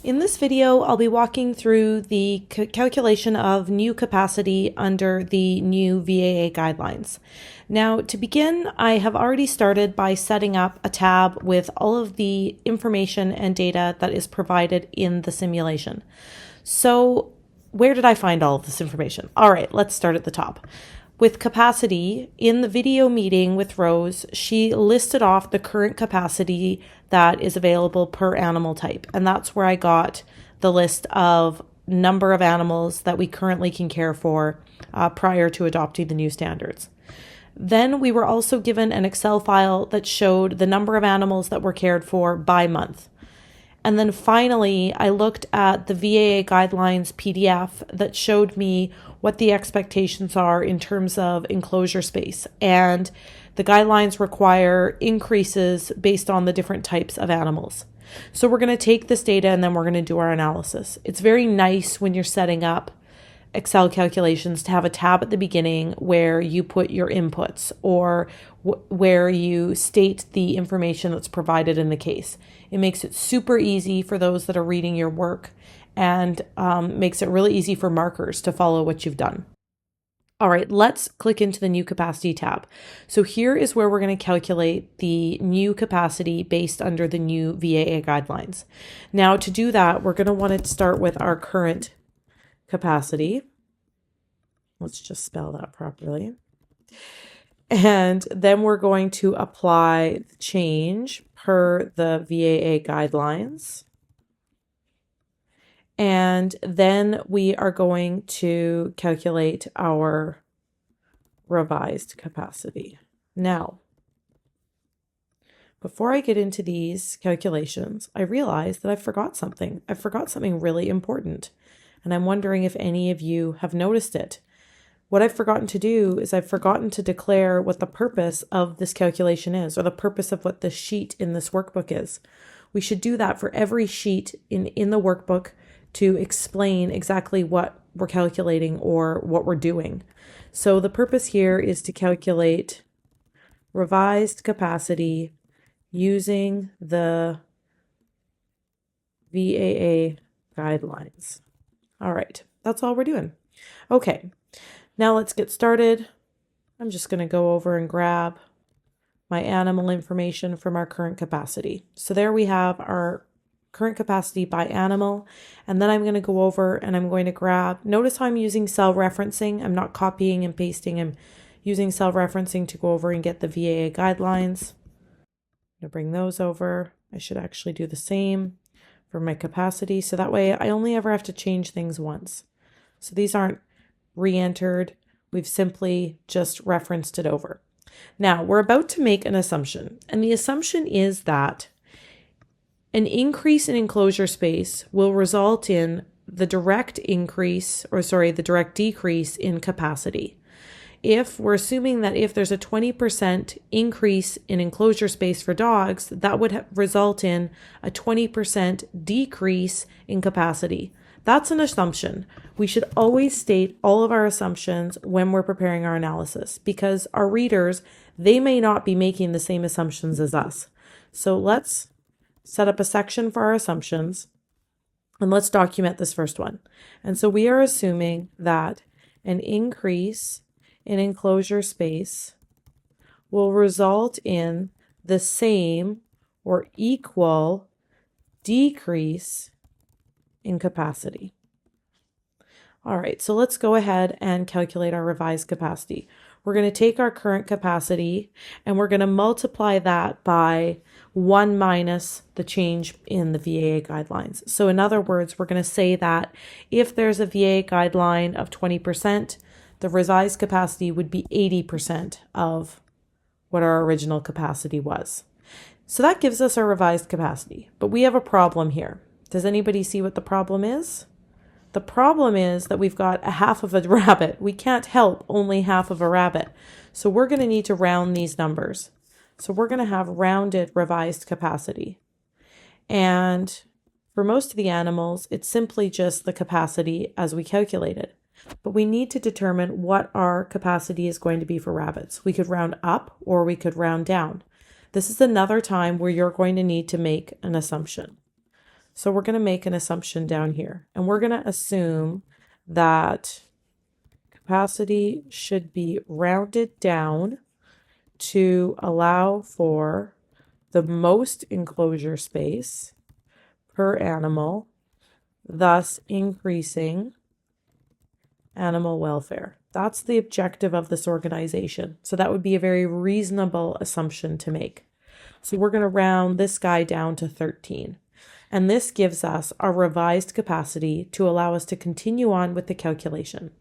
In this video, I'll be walking through the calculation of new capacity under the new VAA guidelines. Now, to begin, I have already started by setting up a tab with all of the information and data that is provided in the simulation. So, where did I find all of this information? All right, let's start at the top. With capacity, in the video meeting with Rose, she listed off the current capacity that is available per animal type. And that's where I got the list of number of animals that we currently can care for prior to adopting the new standards. Then we were also given an Excel file that showed the number of animals that were cared for by month. And then finally, I looked at the VAA guidelines PDF that showed me what the expectations are in terms of enclosure space. And the guidelines require increases based on the different types of animals. So we're going to take this data and then we're going to do our analysis. It's very nice when you're setting up Excel calculations to have a tab at the beginning where you put your inputs or where you state the information that's provided in the case. It makes it super easy for those that are reading your work and makes it really easy for markers to follow what you've done. All right, let's click into the new capacity tab. So here is where we're going to calculate the new capacity based under the new VAA guidelines. Now to do that, we're going to want to start with our current capacity. Let's just spell that properly. And then we're going to apply the change per the VAA guidelines. And then we are going to calculate our revised capacity. Now, before I get into these calculations, I realized that I forgot something. I forgot something really important. And I'm wondering if any of you have noticed it. What I've forgotten to do is I've forgotten to declare what the purpose of this calculation is, or the purpose of what the sheet in this workbook is. We should do that for every sheet in the workbook to explain exactly what we're calculating or what we're doing. So the purpose here is to calculate revised capacity using the VAA guidelines. All right, that's all we're doing. Okay, now let's get started. I'm just going to go over and grab my animal information from our current capacity. So there we have our current capacity by animal. And then I'm going to go over and I'm going to grab, notice how I'm using cell referencing. I'm not copying and pasting. I'm using cell referencing to go over and get the VAA guidelines. I'm going to bring those over. I should actually do the same for my capacity. So that way I only ever have to change things once. So these aren't re-entered. We've simply just referenced it over. Now we're about to make an assumption. And the assumption is that an increase in enclosure space will result in the direct decrease in capacity. If we're assuming that if there's a 20% increase in enclosure space for dogs, that would result in a 20% decrease in capacity. That's an assumption. We should always state all of our assumptions when we're preparing our analysis because our readers, they may not be making the same assumptions as us. So let's set up a section for our assumptions and let's document this first one. And so we are assuming that an increase in enclosure space will result in the same or equal decrease in capacity. All right, so let's go ahead and calculate our revised capacity. We're going to take our current capacity and we're going to multiply that by 1 minus the change in the VAA guidelines. So in other words, we're going to say that if there's a VAA guideline of 20%, the revised capacity would be 80% of what our original capacity was. So that gives us our revised capacity, but we have a problem here. Does anybody see what the problem is? The problem is that we've got a half of a rabbit. We can't help only half of a rabbit. So we're going to need to round these numbers. So we're going to have rounded revised capacity. And for most of the animals, it's simply just the capacity as we calculated. But we need to determine what our capacity is going to be for rabbits. We could round up or we could round down. This is another time where you're going to need to make an assumption. So we're going to make an assumption down here, and we're going to assume that capacity should be rounded down to allow for the most enclosure space per animal, thus increasing animal welfare. That's the objective of this organization. So that would be a very reasonable assumption to make. So we're going to round this guy down to 13. And this gives us a revised capacity to allow us to continue on with the calculation.